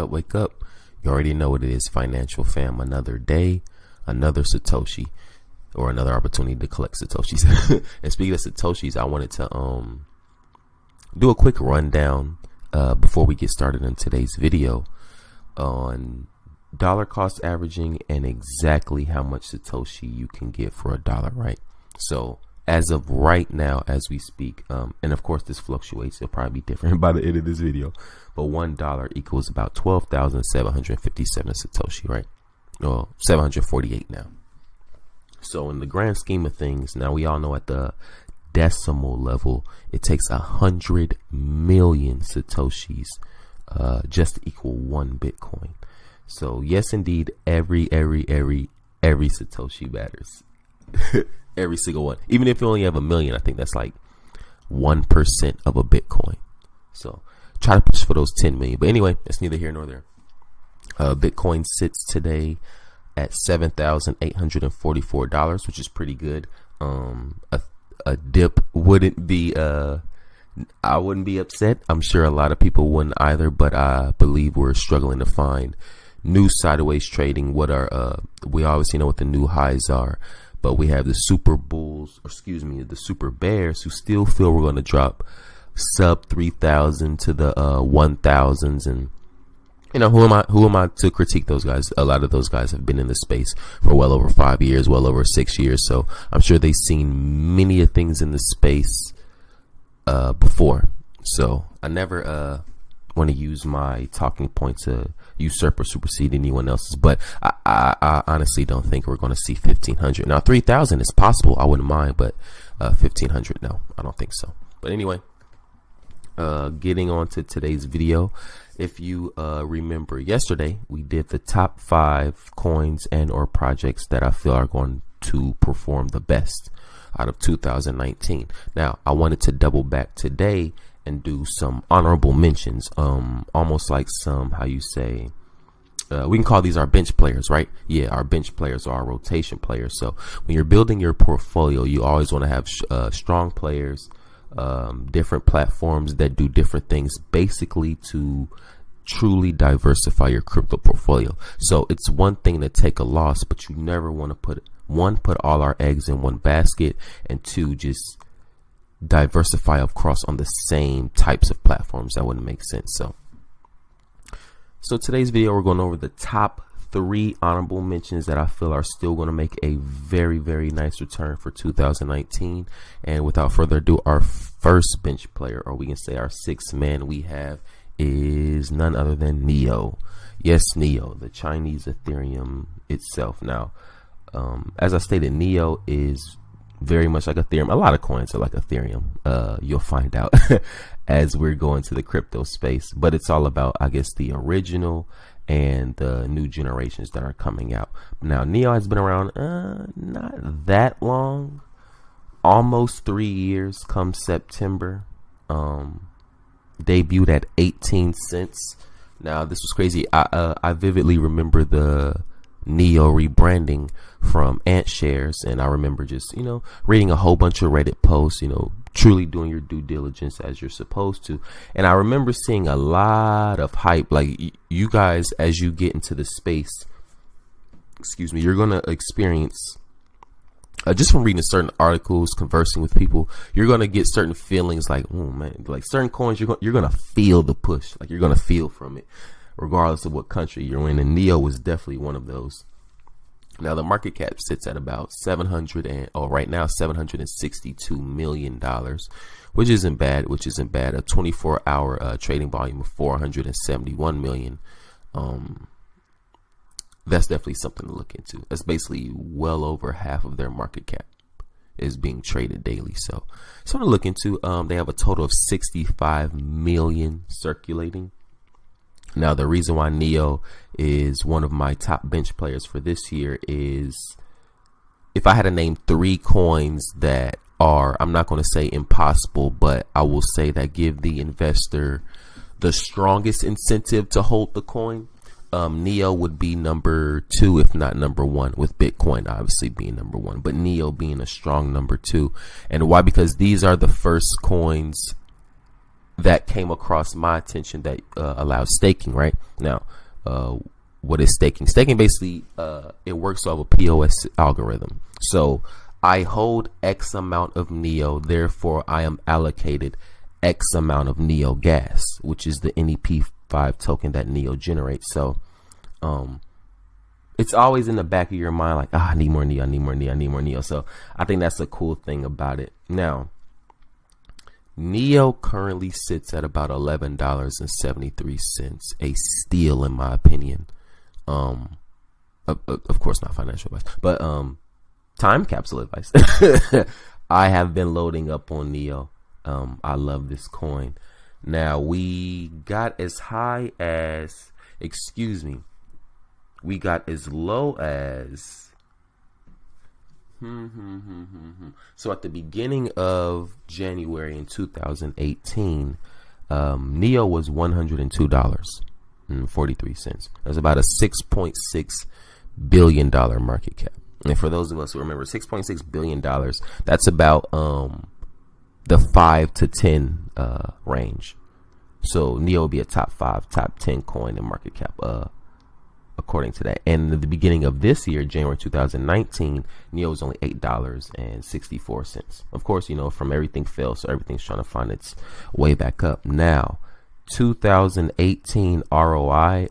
up, wake up. You already know what it is, financial fam. Another day, another Satoshi, or another opportunity to collect Satoshis. And speaking of Satoshis, I wanted to do a quick rundown before we get started in today's video on dollar cost averaging and exactly how much Satoshi you can get for $1, right? So as of right now, as we speak, and of course this fluctuates, it'll probably be different by the end of this video, but $1 equals about 12,757 Satoshi, right? Well, 748 now. So in the grand scheme of things, now we all know at the decimal level, it takes 100 million Satoshis just to equal 1 Bitcoin. So yes, indeed, every Satoshi matters. Every single one. Even if you only have 1 million, I think that's like 1% of a Bitcoin. So try to push for those 10 million. But anyway, it's neither here nor there. Bitcoin sits today at $7,844, which is pretty good. A dip wouldn't be I wouldn't be upset. I'm sure a lot of people wouldn't either, but I believe we're struggling to find new sideways trading. What are we obviously know what the new highs are, but we have the super bulls, or excuse me, the super bears, who still feel we're going to drop sub 3,000 to the 1,000s. And you know, who am I to critique those guys? A lot of those guys have been in the space for well over 5 years, well over 6 years. So I'm sure they've seen many of things in the space before. So I never want to use my talking point to usurp or supersede anyone else's, but I honestly don't think we're going to see 1,500. Now 3,000 is possible, I wouldn't mind, but 1,500, no, I don't think so. But anyway, getting on to today's video. If you remember yesterday, we did the top 5 coins and or projects that I feel are going to perform the best out of 2019. Now I wanted to double back today and do some honorable mentions, almost like some, how you say, we can call these our bench players, right? Yeah, our bench players or our rotation players. So when you're building your portfolio, you always want to have strong players, different platforms that do different things, basically to truly diversify your crypto portfolio. So it's one thing to take a loss, but you never want to put all our eggs in one basket, and 2, just diversify across on the same types of platforms. That wouldn't make sense. So today's video, we're going over the top 3 honorable mentions that I feel are still going to make a very, very nice return for 2019. And without further ado, our first bench player, or we can say our 6th man we have, is none other than Neo. Yes, Neo, the Chinese Ethereum itself. Now, as I stated, Neo is very much like Ethereum. A lot of coins are like Ethereum. You'll find out as we're going to the crypto space, but it's all about, I guess, the original and the new generations that are coming out. Now, Neo has been around not that long, almost 3 years come September. Debuted at 18 cents. Now, this was crazy. I vividly remember the Neo rebranding from Ant Shares, and I remember just, you know, reading a whole bunch of Reddit posts, you know, truly doing your due diligence as you're supposed to. And I remember seeing a lot of hype. Like, you guys, as you get into the space, excuse me, you're gonna experience, just from reading certain articles, conversing with people, you're gonna get certain feelings like, oh man, like certain coins, you're gonna feel the push, like you're gonna feel from it, regardless of what country you're in. And Neo was definitely one of those. Now the market cap sits at about $762 million, which isn't bad. A 24-hour trading volume of 471 million. That's definitely something to look into. That's basically well over half of their market cap is being traded daily. So something to look into. They have a total of 65 million circulating. Now, the reason why Neo is one of my top bench players for this year is, if I had to name 3 coins that are, I'm not going to say impossible, but I will say that give the investor the strongest incentive to hold the coin, Neo would be number 2, if not number 1, with Bitcoin obviously being number 1, but Neo being a strong number 2. And why? Because these are the first coins that came across my attention that allows staking. Right now, what is staking? Staking basically it works off a POS algorithm. So I hold X amount of NEO, therefore I am allocated X amount of NEO gas, which is the NEP5 token that NEO generates. So it's always in the back of your mind, like, I need more NEO, I need more NEO, I need more NEO. So I think that's a cool thing about it. Now, NEO currently sits at about $11.73, a steal in my opinion. Of course not financial advice, but time capsule advice. I have been loading up on NEO. I love this coin. Now we got as high as, we got as low as, so at the beginning of January in 2018, NEO was $102.43. That's about a $6.6 billion market cap. And for those of us who remember, $6.6 billion, that's about the 5 to 10 range. So NEO will be a top 5, top 10 coin in market cap, according to that. And at the beginning of this year, January 2019, NEO was only $8.64. Of course, from everything fell, so everything's trying to find its way back up. Now, 2018 ROI,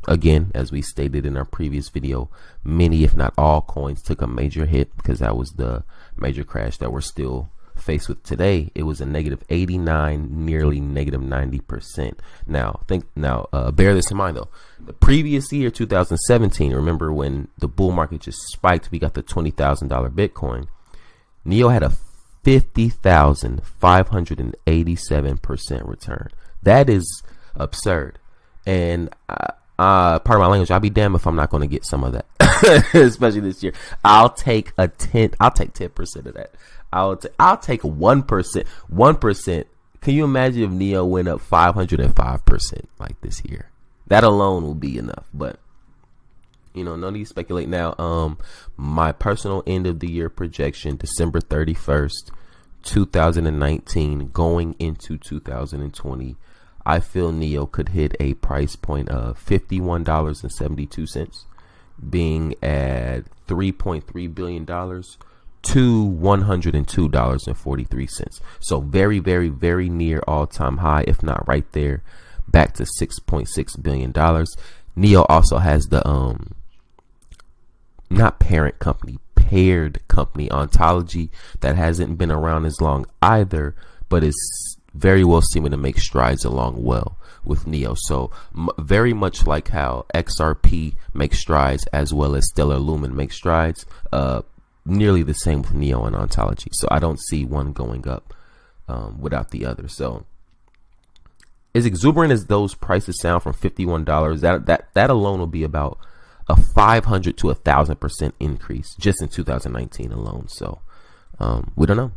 again, as we stated in our previous video, many, if not all, coins took a major hit because that was the major crash that we're still faced with today. It was a negative 89, nearly negative 90%. Now, bear this in mind though. The previous year, 2017, remember when the bull market just spiked, we got the $20,000 Bitcoin. NEO had a 50,587% return. That is absurd. And pardon my language, I'll be damned if I'm not going to get some of that, especially this year. I'll take 10% of that. I'll take 1%. 1%. Can you imagine if NEO went up 505% like this year? That alone will be enough. But no need to speculate now. My personal end of the year projection, December 31st, 2019, going into 2020. I feel NEO could hit a price point of $51.72, being at $3.3 billion to $102.43. So very, very, very near all-time high, if not right there, back to $6.6 billion. NEO also has the not parent company, paired company Ontology that hasn't been around as long either, but is very well seeming to make strides along well with NEO. So very much like how XRP makes strides as well as Stellar Lumen makes strides, nearly the same with NEO and Ontology. So I don't see one going up without the other. So as exuberant as those prices sound from $51, that alone will be about a 500 to 1,000% increase just in 2019 alone. So we don't know.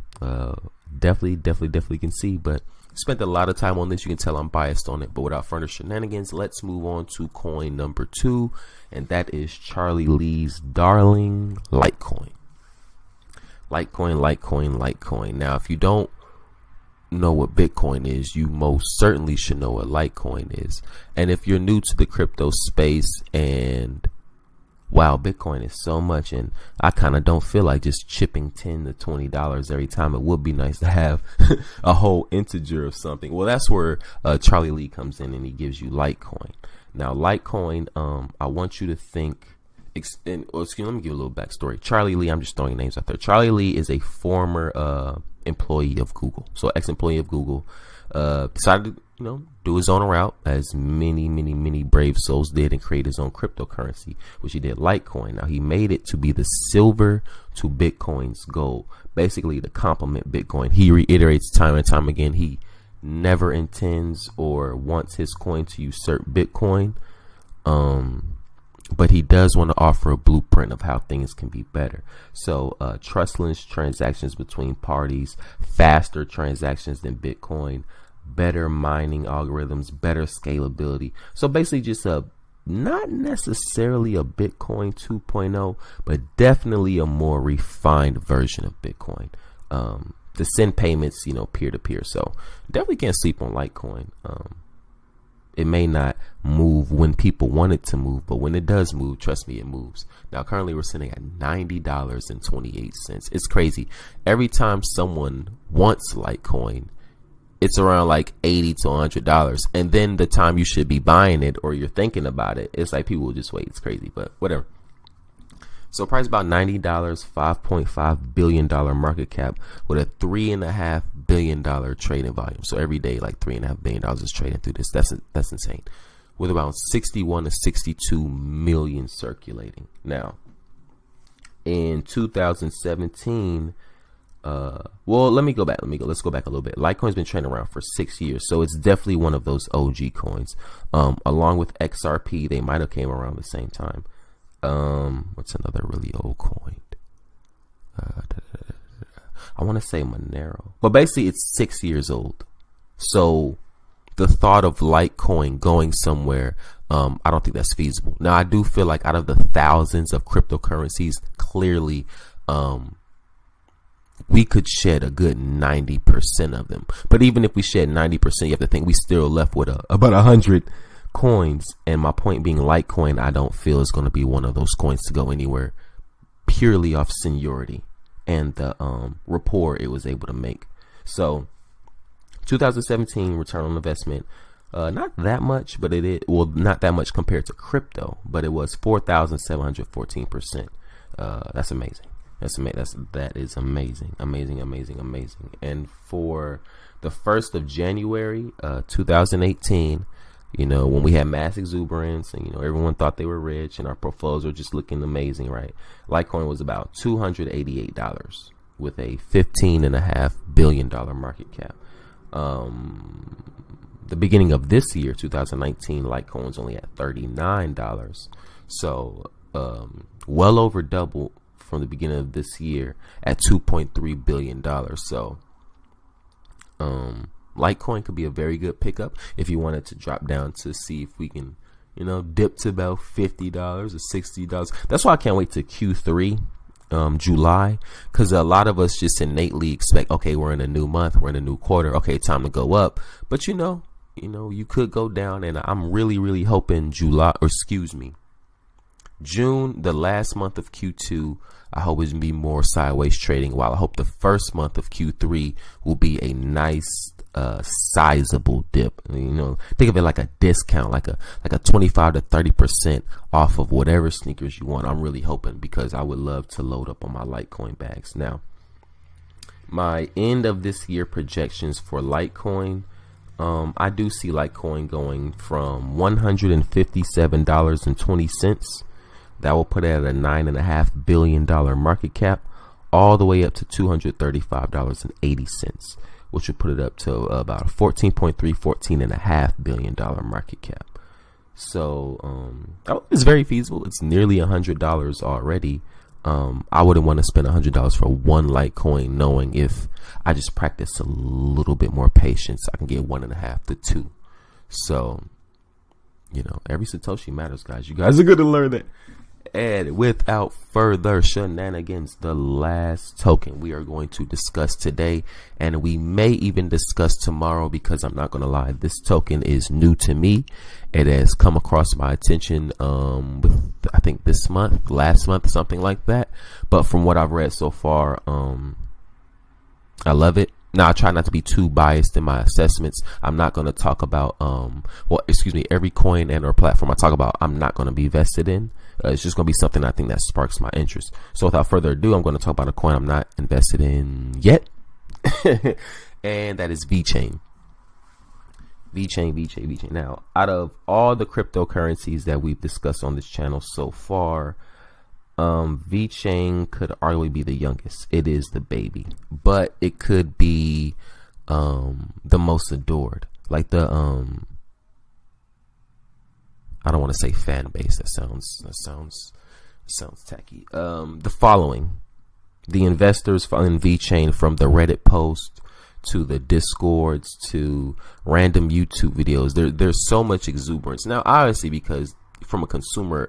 Definitely can see, but spent a lot of time on this. You can tell I'm biased on it, but without further shenanigans, let's move on to coin number 2, and that is Charlie Lee's darling Litecoin. Litecoin. Now, if you don't know what Bitcoin is, you most certainly should know what Litecoin is. And if you're new to the crypto space and wow, Bitcoin is so much, and I kind of don't feel like just chipping $10 to $20 every time. It would be nice to have a whole integer of something. Well, that's where Charlie Lee comes in, and he gives you Litecoin. Now, Litecoin, I want you to think. Let me give you a little backstory. Charlie Lee, I'm just throwing names out there. Charlie Lee is a former employee of Google, so ex-employee of Google. Decided to do his own route, as many brave souls did, and create his own cryptocurrency, which he did, Litecoin. Now he made it to be the silver to Bitcoin's gold, basically to complement Bitcoin. He reiterates time and time again he never intends or wants his coin to usurp Bitcoin, but he does want to offer a blueprint of how things can be better. So trustless transactions between parties, faster transactions than Bitcoin, better mining algorithms, better scalability. So basically just not necessarily a Bitcoin 2.0, but definitely a more refined version of Bitcoin. to send payments, peer to peer. So definitely can't sleep on Litecoin. It may not move when people want it to move, but when it does move, trust me, it moves. Now, currently we're sitting at $90.28. It's crazy. Every time someone wants Litecoin, it's around like $80 to $100. And then the time you should be buying it or you're thinking about it, it's like people will just wait. It's crazy, but whatever. So price about $90, $5.5 billion market cap with a $3.5 billion trading volume. So every day, like $3.5 billion is trading through this. That's insane. With about 61 to 62 million circulating. Now, in 2017, let's go back a little bit. Litecoin's been trading around for 6 years, so it's definitely one of those OG coins. Along with XRP, they might have came around the same time. What's another really old coin? I want to say Monero, but basically it's 6 years old. So the thought of Litecoin going somewhere, I don't think that's feasible. Now, I do feel like out of the thousands of cryptocurrencies, clearly, we could shed a good 90% of them. But even if we shed 90%, you have to think we still left with about 100 coins. And my point being, Litecoin, I don't feel is going to be one of those coins to go anywhere purely off seniority and the rapport it was able to make. So 2017 return on investment, not that much, but not that much compared to crypto, but it was 4,714%. That's amazing. That is amazing. And for the 1st of January, 2018, when we had mass exuberance and, everyone thought they were rich and our portfolios were just looking amazing, right? Litecoin was about $288 with a $15.5 billion market cap. The beginning of this year, 2019, Litecoin was only at $39. So, well over double from the beginning of this year at $2.3 billion. So, Litecoin could be a very good pickup if you wanted to drop down to see if we can, dip to about $50 or $60. That's why I can't wait to Q3, July, because a lot of us just innately expect, okay, we're in a new month, we're in a new quarter, okay, time to go up. But you could go down, and I'm really, really hoping June, the last month of Q2, I hope it's going to be more sideways trading, while I hope the first month of Q3 will be a nice sizable dip. Think of it like a discount, like a 25 to 30% off of whatever sneakers you want. I'm really hoping, because I would love to load up on my Litecoin bags. Now, my end of this year projections for Litecoin, I do see Litecoin going from $157.20. That will put it at a $9.5 billion market cap, all the way up to $235.80, which would put it up to about $14.5 billion market cap. So it's very feasible. It's nearly $100 already. I wouldn't want to spend $100 for one Litecoin, knowing if I just practice a little bit more patience, I can get 1.5 to 2. So, every Satoshi matters, guys. You guys are going to learn that. And without further shenanigans, the last token we are going to discuss today, and we may even discuss tomorrow, because I'm not going to lie, this token is new to me. It has come across my attention I think this month, last month, something like that. But from what I've read so far, I love it. Now, I try not to be too biased in my assessments. I'm not going to talk about every coin and or platform I talk about, I'm not going to be vested in. It's just going to be something I think that sparks my interest. So without further ado, I'm going to talk about a coin I'm not invested in yet. And that is VeChain. VeChain. Now, out of all the cryptocurrencies that we've discussed on this channel so far, VeChain could arguably be the youngest. It is the baby, but it could be the most adored. Like the I don't want to say fan base. That sounds tacky. The following: the investors in VeChain, from the Reddit post to the Discords to random YouTube videos. There's so much exuberance. Now, obviously, because from a consumer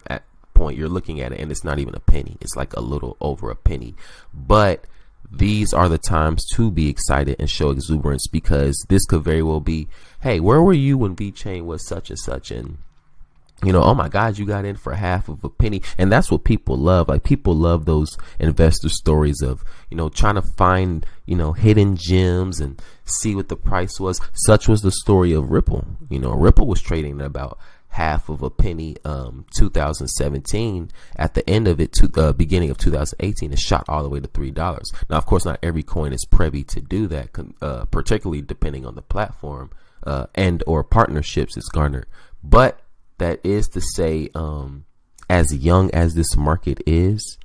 point, you're looking at it and it's not even a penny. It's like a little over a penny. But these are the times to be excited and show exuberance, because this could very well be, hey, where were you when VeChain was such and such? And, you know, oh my God, you got in for half of a penny. And that's what people love. Like, people love those investor stories of, you know, trying to find, you know, hidden gems and see what the price was. Such was the story of Ripple. You know, Ripple was trading at about half of a penny 2017. At the end of it, to beginning of 2018, it shot all the way to $3. Now, of course, not every coin is privy to do that, particularly depending on the platform and or partnerships it's garnered. But that is to say, as young as this market is,